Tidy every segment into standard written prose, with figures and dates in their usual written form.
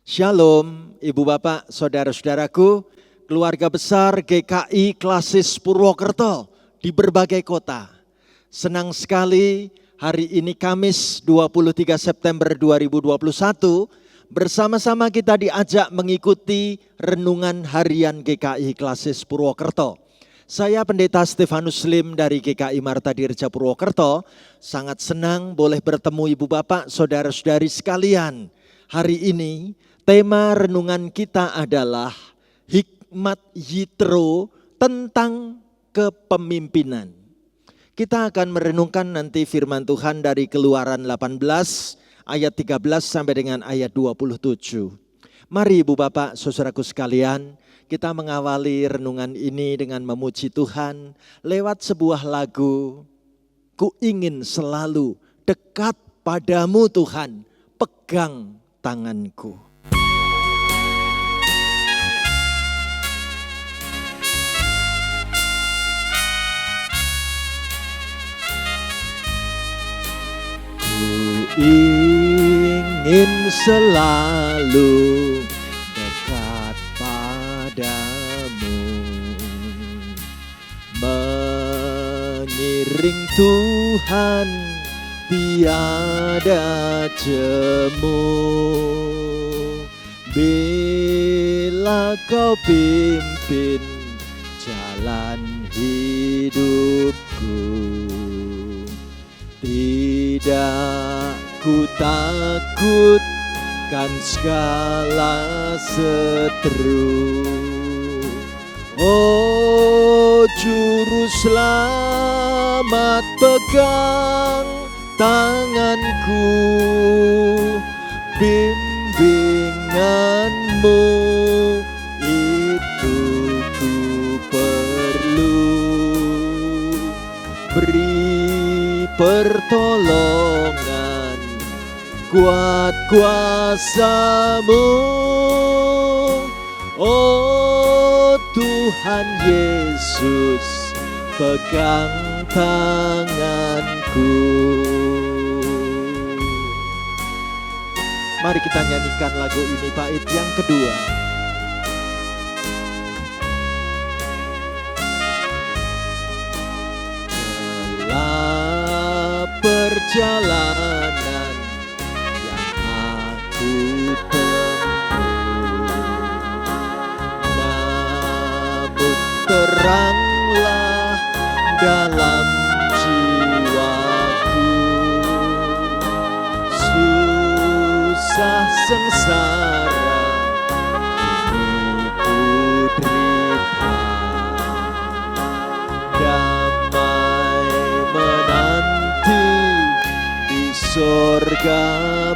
Shalom, Ibu Bapak, Saudara-saudaraku, keluarga besar GKI Klasis Purwokerto di berbagai kota. Senang sekali hari ini Kamis 23 September 2021 bersama-sama kita diajak mengikuti renungan harian GKI Klasis Purwokerto. Saya Pendeta Stefanus Lim dari GKI Marta Dirja Purwokerto, sangat senang boleh bertemu Ibu Bapak, Saudara-saudari sekalian. Hari ini tema renungan kita adalah hikmat Yitro tentang kepemimpinan. Kita akan merenungkan nanti firman Tuhan dari Keluaran 18 ayat 13 sampai dengan ayat 27. Mari Ibu Bapak, saudaraku sekalian, kita mengawali renungan ini dengan memuji Tuhan lewat sebuah lagu. Ku ingin selalu dekat padamu Tuhan, pegang tanganku. Ku ingin selalu dekat padamu, mengiring Tuhan tiada jemu. Bila kau pimpin jalan hidupku, tidak ku takutkan segala seteru. Oh Juru Selamat, pegang tanganku, bimbinganmu itu ku perlu. Beri pertolongan, kuat kuasa-Mu, oh Tuhan Yesus, pegang tanganku. Mari kita nyanyikan lagu ini bait yang kedua. Dalam perjalanan yang aku tempuh, namun teranglah dalam jiwaku. Susah sengsara ini ku derita, damai menanti di sorga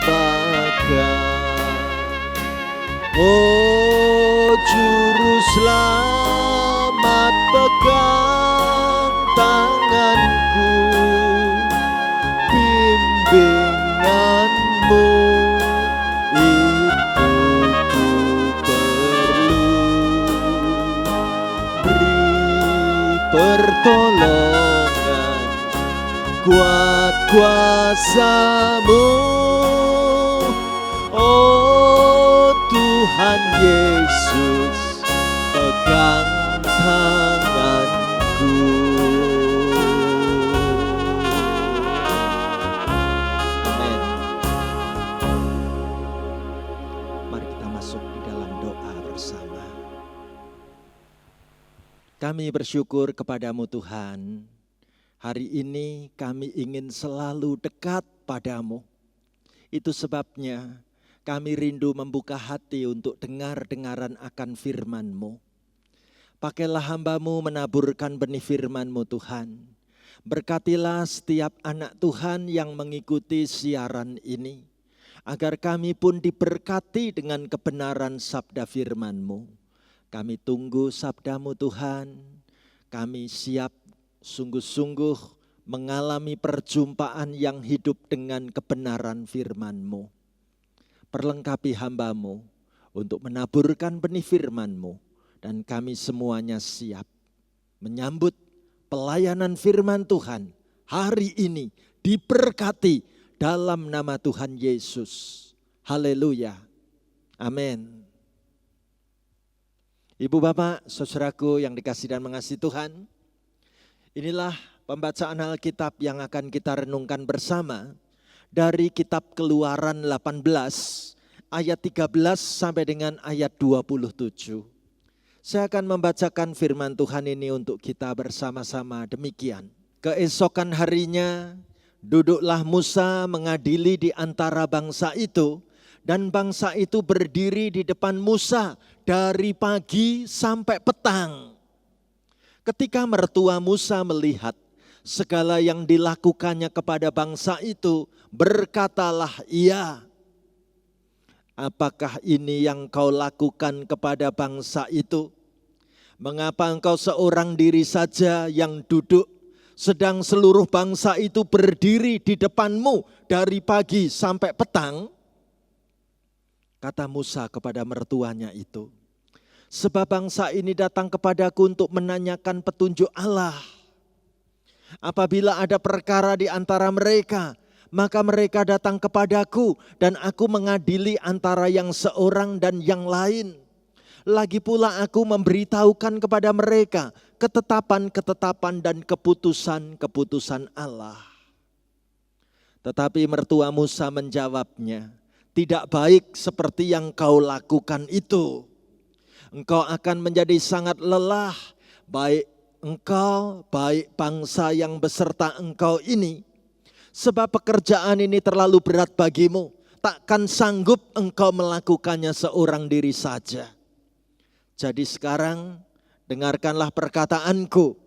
baka. Oh Juru Selamat, pegang tanganku, bimbinganmu itu ku perlu. Beri pertolongan, kuat kuasa-Mu, oh Tuhan Yesus, pegang tanganku. Amin. Mari kita masuk di dalam doa bersama. Kami bersyukur kepadamu Tuhan. Hari ini kami ingin selalu dekat padamu. Itu sebabnya kami rindu membuka hati untuk dengar-dengaran akan firman-Mu. Pakailah hamba-Mu menaburkan benih firman-Mu Tuhan. Berkatilah setiap anak Tuhan yang mengikuti siaran ini, agar kami pun diberkati dengan kebenaran sabda firman-Mu. Kami tunggu sabda-Mu Tuhan, kami siap sungguh-sungguh mengalami perjumpaan yang hidup dengan kebenaran firman-Mu. Perlengkapi hamba-Mu untuk menaburkan benih firman-Mu, dan kami semuanya siap menyambut pelayanan firman Tuhan hari ini. Diberkati dalam nama Tuhan Yesus. Haleluya. Amin. Ibu bapak, saudaraku yang dikasihi dan mengasihi Tuhan, inilah pembacaan Alkitab yang akan kita renungkan bersama dari kitab Keluaran 18 ayat 13 sampai dengan ayat 27. Saya akan membacakan firman Tuhan ini untuk kita bersama-sama demikian. Keesokan harinya duduklah Musa mengadili di antara bangsa itu, dan bangsa itu berdiri di depan Musa dari pagi sampai petang. Ketika mertua Musa melihat segala yang dilakukannya kepada bangsa itu, berkatalah ia, apakah ini yang kau lakukan kepada bangsa itu? Mengapa engkau seorang diri saja yang duduk, sedang seluruh bangsa itu berdiri di depanmu dari pagi sampai petang? Kata Musa kepada mertuanya itu, sebab bangsa ini datang kepadaku untuk menanyakan petunjuk Allah. Apabila ada perkara di antara mereka, maka mereka datang kepadaku dan aku mengadili antara yang seorang dan yang lain. Lagi pula aku memberitahukan kepada mereka ketetapan-ketetapan dan keputusan-keputusan Allah. Tetapi mertua Musa menjawabnya, tidak baik seperti yang kau lakukan itu. Engkau akan menjadi sangat lelah, baik engkau, baik bangsa yang beserta engkau ini. Sebab pekerjaan ini terlalu berat bagimu, takkan sanggup engkau melakukannya seorang diri saja. Jadi sekarang dengarkanlah perkataanku.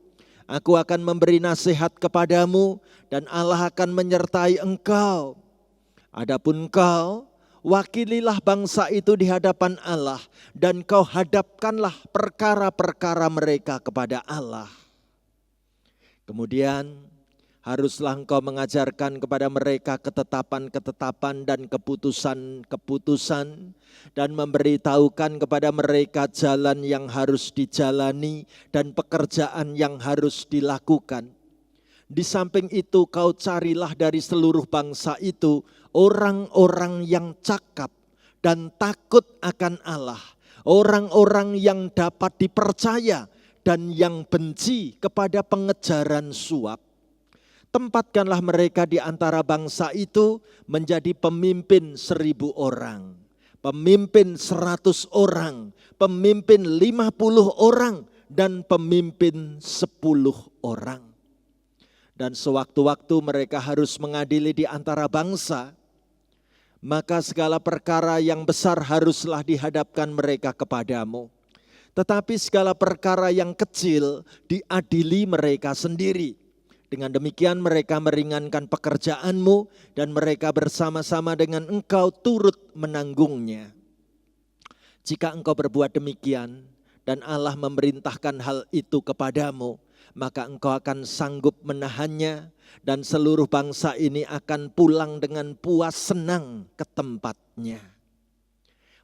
Aku akan memberi nasihat kepadamu dan Allah akan menyertai engkau. Adapun engkau, wakililah bangsa itu di hadapan Allah dan kau hadapkanlah perkara-perkara mereka kepada Allah. Kemudian haruslah engkau mengajarkan kepada mereka ketetapan-ketetapan dan keputusan-keputusan dan memberitahukan kepada mereka jalan yang harus dijalani dan pekerjaan yang harus dilakukan. Di samping itu kau carilah dari seluruh bangsa itu orang-orang yang cakap dan takut akan Allah, orang-orang yang dapat dipercaya dan yang benci kepada pengejaran suap. Tempatkanlah mereka di antara bangsa itu menjadi pemimpin 1.000 orang, pemimpin 100 orang, pemimpin 50 orang, dan pemimpin 10 orang. Dan sewaktu-waktu mereka harus mengadili di antara bangsa, maka segala perkara yang besar haruslah dihadapkan mereka kepadamu. Tetapi segala perkara yang kecil diadili mereka sendiri. Dengan demikian mereka meringankan pekerjaanmu dan mereka bersama-sama dengan engkau turut menanggungnya. Jika engkau berbuat demikian dan Allah memerintahkan hal itu kepadamu, maka engkau akan sanggup menahannya dan seluruh bangsa ini akan pulang dengan puas senang ke tempatnya.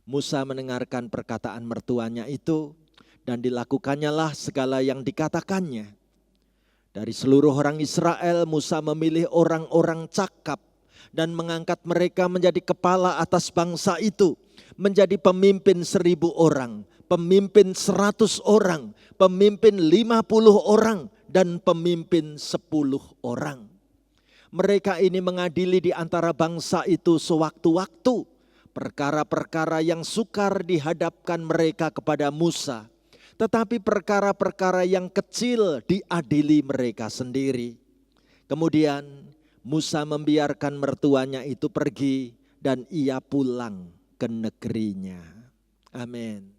Musa mendengarkan perkataan mertuanya itu dan dilakukannya lah segala yang dikatakannya. Dari seluruh orang Israel, Musa memilih orang-orang cakap dan mengangkat mereka menjadi kepala atas bangsa itu, menjadi pemimpin 1.000 orang, pemimpin 100 orang, pemimpin 50 orang, dan pemimpin 10 orang. Mereka ini mengadili di antara bangsa itu sewaktu-waktu, perkara-perkara yang sukar dihadapkan mereka kepada Musa. Tetapi perkara-perkara yang kecil diadili mereka sendiri. Kemudian Musa membiarkan mertuanya itu pergi dan ia pulang ke negerinya. Amin.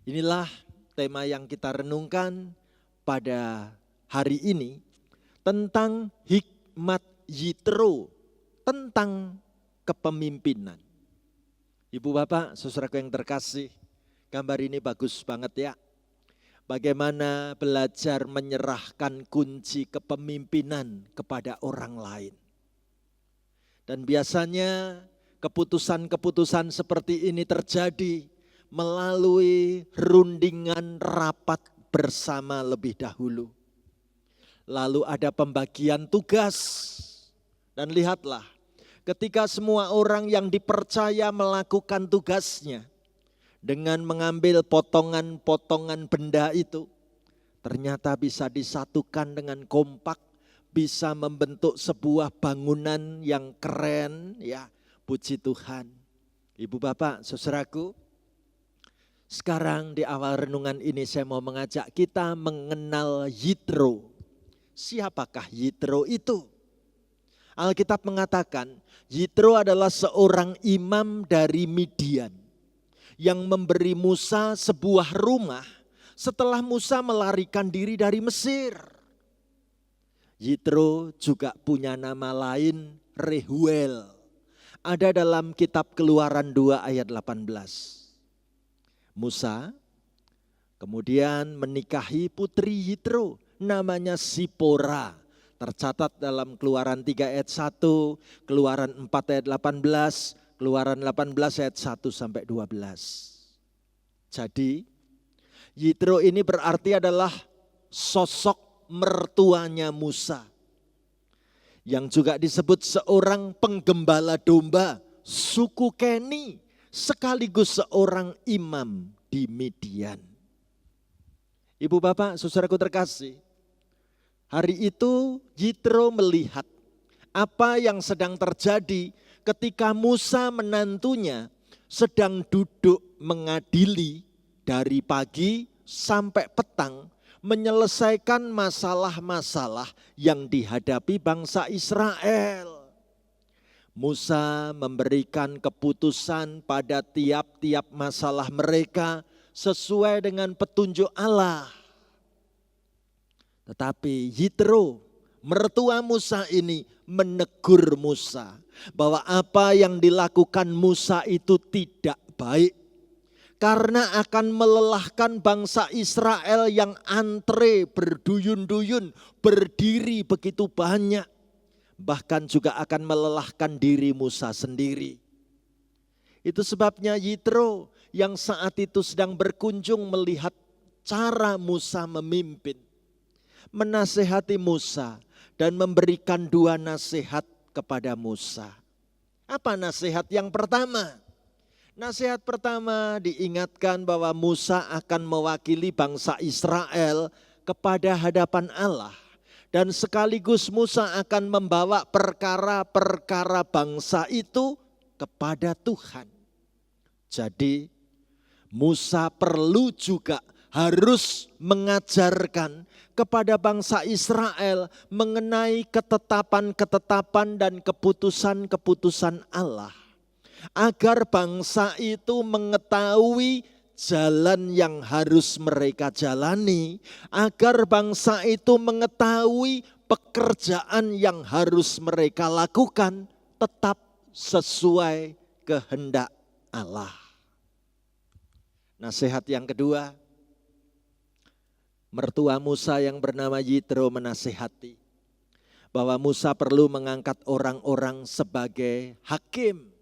Inilah tema yang kita renungkan pada hari ini tentang hikmat Yitro, tentang kepemimpinan. Ibu bapak, saudaraku yang terkasih, gambar ini bagus banget ya. Bagaimana belajar menyerahkan kunci kepemimpinan kepada orang lain. Dan biasanya keputusan-keputusan seperti ini terjadi melalui rundingan rapat bersama lebih dahulu. Lalu ada pembagian tugas. Dan lihatlah, ketika semua orang yang dipercaya melakukan tugasnya dengan mengambil potongan-potongan benda itu, ternyata bisa disatukan dengan kompak, bisa membentuk sebuah bangunan yang keren, ya, puji Tuhan. Ibu bapak, saudaraku, sekarang di awal renungan ini saya mau mengajak kita mengenal Yitro. Siapakah Yitro itu? Alkitab mengatakan Yitro adalah seorang imam dari Midian yang memberi Musa sebuah rumah setelah Musa melarikan diri dari Mesir. Yitro juga punya nama lain, Rehuel. Ada dalam kitab Keluaran 2 ayat 18. Musa kemudian menikahi putri Yitro, namanya Sipora. Tercatat dalam Keluaran 3 ayat 1, Keluaran 4 ayat 18, Keluaran 18 ayat 1 sampai 12. Jadi Yitro ini berarti adalah sosok mertuanya Musa. Yang juga disebut seorang penggembala domba suku Keni, sekaligus seorang imam di Midian. Ibu bapak, saudaraku terkasih, hari itu Yitro melihat apa yang sedang terjadi ketika Musa menantunya sedang duduk mengadili dari pagi sampai petang, menyelesaikan masalah-masalah yang dihadapi bangsa Israel. Musa memberikan keputusan pada tiap-tiap masalah mereka sesuai dengan petunjuk Allah. Tetapi Yitro, mertua Musa ini menegur Musa bahwa apa yang dilakukan Musa itu tidak baik. Karena akan melelahkan bangsa Israel yang antre berduyun-duyun, berdiri begitu banyak. Bahkan juga akan melelahkan diri Musa sendiri. Itu sebabnya Yitro yang saat itu sedang berkunjung melihat cara Musa memimpin, menasehati Musa dan memberikan dua nasihat kepada Musa. Apa nasihat yang pertama? Nasihat pertama diingatkan bahwa Musa akan mewakili bangsa Israel kepada hadapan Allah. Dan sekaligus Musa akan membawa perkara-perkara bangsa itu kepada Tuhan. Jadi Musa perlu juga harus mengajarkan kepada bangsa Israel mengenai ketetapan-ketetapan dan keputusan-keputusan Allah. Agar bangsa itu mengetahui jalan yang harus mereka jalani, agar bangsa itu mengetahui pekerjaan yang harus mereka lakukan tetap sesuai kehendak Allah. Nasihat yang kedua, mertua Musa yang bernama Yitro menasihati bahwa Musa perlu mengangkat orang-orang sebagai hakim.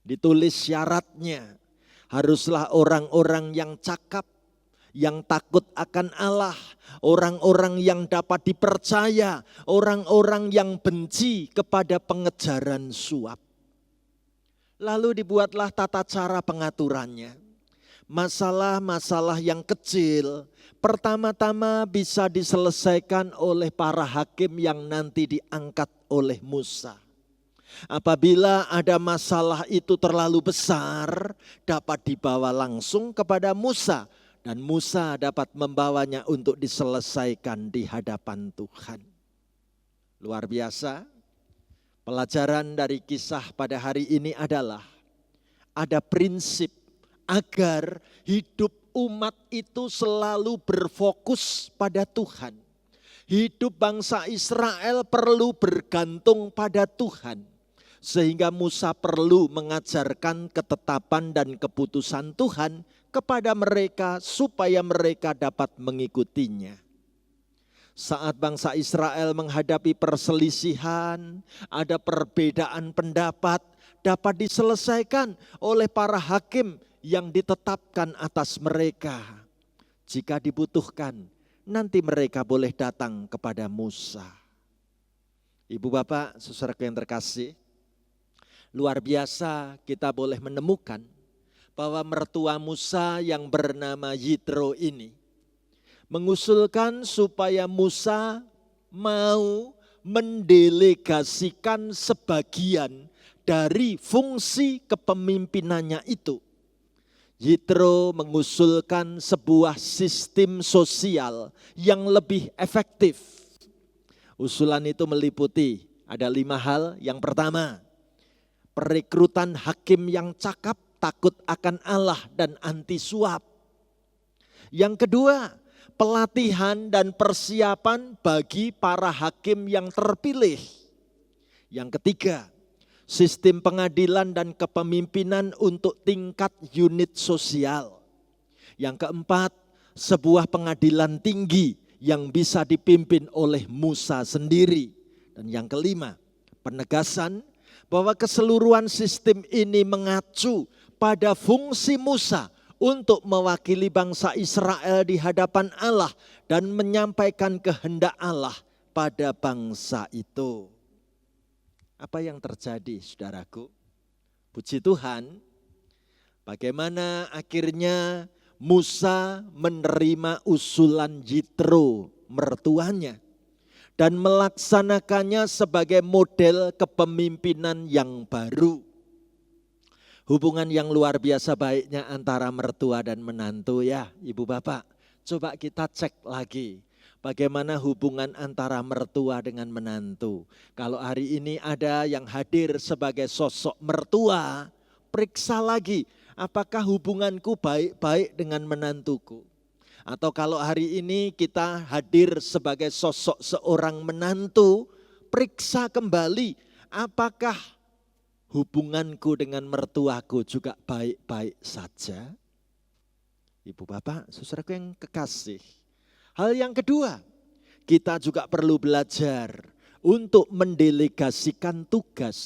Ditulis syaratnya, haruslah orang-orang yang cakap, yang takut akan Allah, orang-orang yang dapat dipercaya, orang-orang yang benci kepada pengejaran suap. Lalu dibuatlah tata cara pengaturannya. Masalah-masalah yang kecil pertama-tama bisa diselesaikan oleh para hakim yang nanti diangkat oleh Musa. Apabila ada masalah itu terlalu besar, dapat dibawa langsung kepada Musa. Dan Musa dapat membawanya untuk diselesaikan di hadapan Tuhan. Luar biasa. Pelajaran dari kisah pada hari ini adalah ada prinsip agar hidup umat itu selalu berfokus pada Tuhan. Hidup bangsa Israel perlu bergantung pada Tuhan. Sehingga Musa perlu mengajarkan ketetapan dan keputusan Tuhan kepada mereka supaya mereka dapat mengikutinya. Saat bangsa Israel menghadapi perselisihan, ada perbedaan pendapat, dapat diselesaikan oleh para hakim yang ditetapkan atas mereka. Jika dibutuhkan, nanti mereka boleh datang kepada Musa. Ibu bapak, saudaraku yang terkasih, Luar biasa kita boleh menemukan bahwa mertua Musa yang bernama Yitro ini mengusulkan supaya Musa mau mendelegasikan sebagian dari fungsi kepemimpinannya itu. Yitro mengusulkan sebuah sistem sosial yang lebih efektif. Usulan itu meliputi ada 5 hal. Yang pertama, perekrutan hakim yang cakap, takut akan Allah dan anti suap. Yang kedua, pelatihan dan persiapan bagi para hakim yang terpilih. Yang ketiga, sistem pengadilan dan kepemimpinan untuk tingkat unit sosial. Yang keempat, sebuah pengadilan tinggi yang bisa dipimpin oleh Musa sendiri. Dan yang kelima, penegasan bahwa keseluruhan sistem ini mengacu pada fungsi Musa untuk mewakili bangsa Israel di hadapan Allah dan menyampaikan kehendak Allah pada bangsa itu. Apa yang terjadi, saudaraku? Puji Tuhan, bagaimana akhirnya Musa menerima usulan Yitro, mertuanya, dan melaksanakannya sebagai model kepemimpinan yang baru. Hubungan yang luar biasa baiknya antara mertua dan menantu ya, Ibu Bapak. Coba kita cek lagi bagaimana hubungan antara mertua dengan menantu. Kalau hari ini ada yang hadir sebagai sosok mertua, periksa lagi apakah hubunganku baik-baik dengan menantuku. Atau kalau hari ini kita hadir sebagai sosok seorang menantu, periksa kembali apakah hubunganku dengan mertuaku juga baik-baik saja. Ibu Bapak, saudaraku yang kekasih. Hal yang kedua, kita juga perlu belajar untuk mendelegasikan tugas.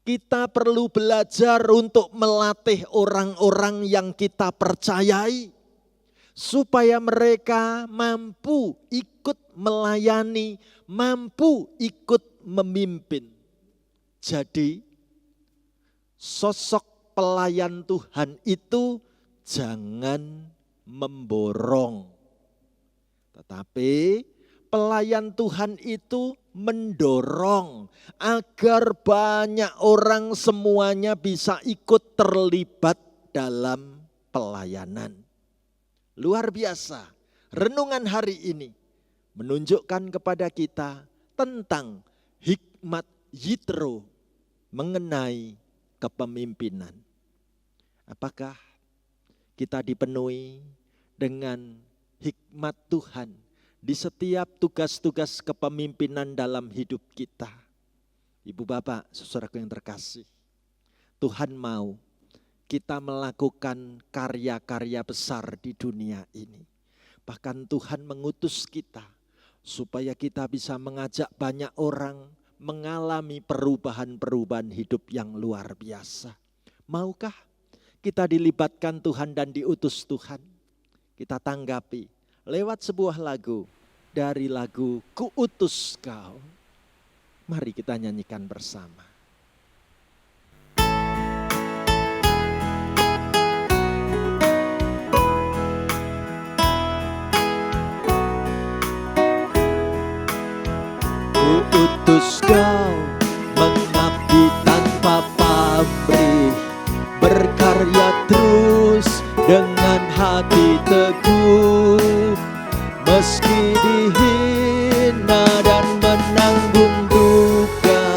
Kita perlu belajar untuk melatih orang-orang yang kita percayai, supaya mereka mampu ikut melayani, mampu ikut memimpin. Jadi sosok pelayan Tuhan itu jangan memborong. Tetapi pelayan Tuhan itu mendorong agar banyak orang semuanya bisa ikut terlibat dalam pelayanan. Luar biasa, renungan hari ini menunjukkan kepada kita tentang hikmat Yitro mengenai kepemimpinan. Apakah kita dipenuhi dengan hikmat Tuhan di setiap tugas-tugas kepemimpinan dalam hidup kita? Ibu Bapak, saudaraku yang terkasih, Tuhan mau kita melakukan karya-karya besar di dunia ini. Bahkan Tuhan mengutus kita supaya kita bisa mengajak banyak orang mengalami perubahan-perubahan hidup yang luar biasa. Maukah kita dilibatkan Tuhan dan diutus Tuhan? Kita tanggapi lewat sebuah lagu dari lagu Ku Utus Kau. Mari kita nyanyikan bersama. Ku utus kau mengabdi tanpa pamrih, berkarya terus dengan hati teguh, meski dihina dan menanggung duka.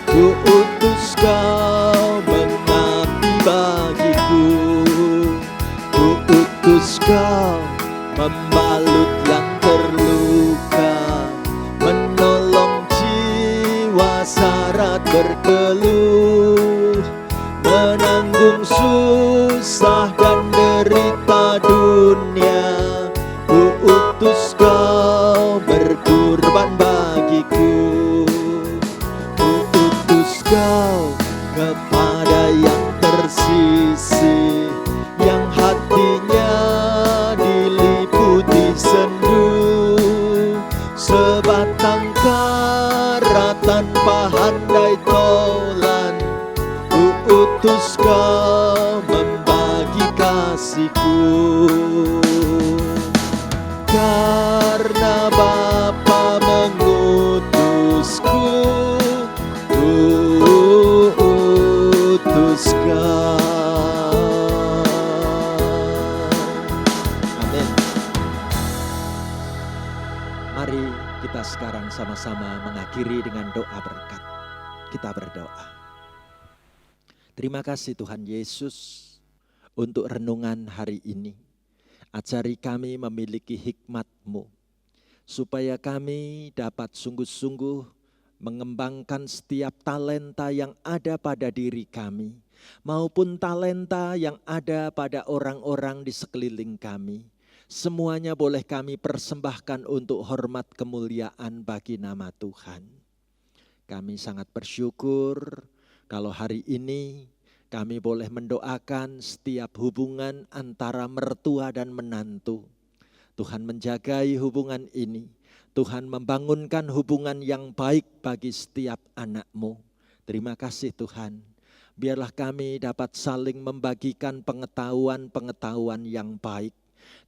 Ku utus kau mengabdi bagiku, ku utus kau membalut yang terluka, menolong jiwa syarat berkeluh, menanggung susah dan derita dunia. Ku utus kau berkorban bagiku, ku utus kau kepada yang tersisih, yang hatinya diliputi sendu, sebatang kara tanpa handai tolan. mengutus Kau membagi kasih-Ku. Karena Bapa mengutusku, utus Kau. Amin. Mari kita sekarang sama-sama mengakhiri dengan doa berkat. Kita berdoa. Terima kasih Tuhan Yesus untuk renungan hari ini. Ajari kami memiliki hikmat-Mu, supaya kami dapat sungguh-sungguh mengembangkan setiap talenta yang ada pada diri kami, maupun talenta yang ada pada orang-orang di sekeliling kami. Semuanya boleh kami persembahkan untuk hormat kemuliaan bagi nama Tuhan. Kami sangat bersyukur kalau hari ini kami boleh mendoakan setiap hubungan antara mertua dan menantu. Tuhan menjagai hubungan ini. Tuhan membangunkan hubungan yang baik bagi setiap anak-Mu. Terima kasih Tuhan. Biarlah kami dapat saling membagikan pengetahuan-pengetahuan yang baik.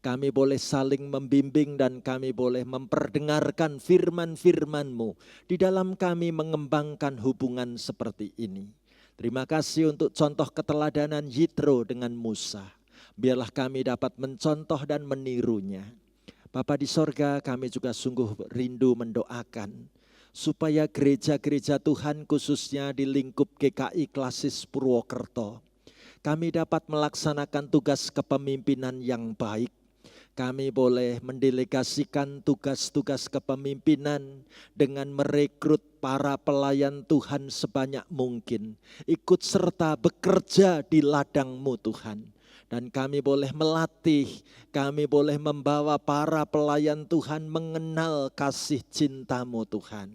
Kami boleh saling membimbing dan kami boleh memperdengarkan firman-firman-Mu di dalam kami mengembangkan hubungan seperti ini. Terima kasih untuk contoh keteladanan Yitro dengan Musa. Biarlah kami dapat mencontoh dan menirunya. Bapa di sorga, kami juga sungguh rindu mendoakan supaya gereja-gereja Tuhan khususnya di lingkup GKI Klasis Purwokerto, kami dapat melaksanakan tugas kepemimpinan yang baik. Kami boleh mendelegasikan tugas-tugas kepemimpinan dengan merekrut para pelayan Tuhan sebanyak mungkin. Ikut serta bekerja di ladang-Mu Tuhan. Dan kami boleh melatih, kami boleh membawa para pelayan Tuhan mengenal kasih cinta-Mu Tuhan.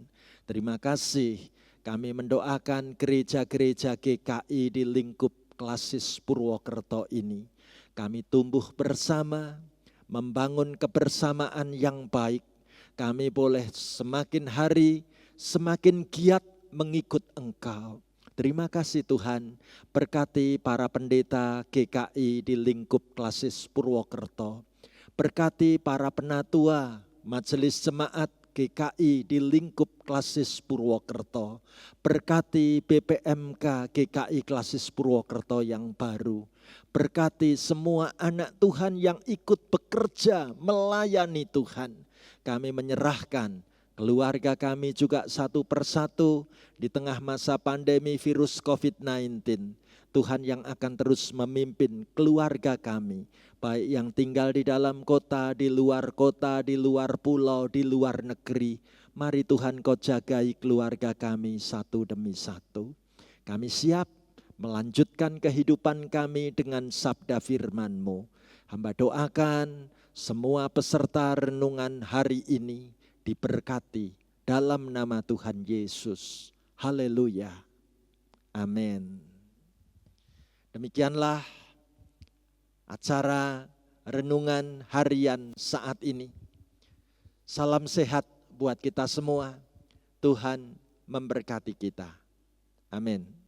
Terima kasih, kami mendoakan gereja-gereja GKI di lingkup Klasis Purwokerto ini. Kami tumbuh bersama, membangun kebersamaan yang baik. Kami boleh semakin hari semakin giat mengikut Engkau. Terima kasih Tuhan, berkati para pendeta GKI di lingkup Klasis Purwokerto. Berkati para penatua Majelis Jemaat GKI di lingkup Klasis Purwokerto. Berkati BPMK GKI Klasis Purwokerto yang baru. Berkati semua anak Tuhan yang ikut bekerja melayani Tuhan. Kami menyerahkan keluarga kami juga satu persatu di tengah masa pandemi virus COVID-19. Tuhan yang akan terus memimpin keluarga kami, baik yang tinggal di dalam kota, di luar pulau, di luar negeri. Mari Tuhan Kau jagai keluarga kami satu demi satu. Kami siap melanjutkan kehidupan kami dengan sabda firman-Mu. Hamba doakan semua peserta renungan hari ini diberkati dalam nama Tuhan Yesus. Haleluya. Amin. Demikianlah acara renungan harian saat ini. Salam sehat buat kita semua. Tuhan memberkati kita. Amin.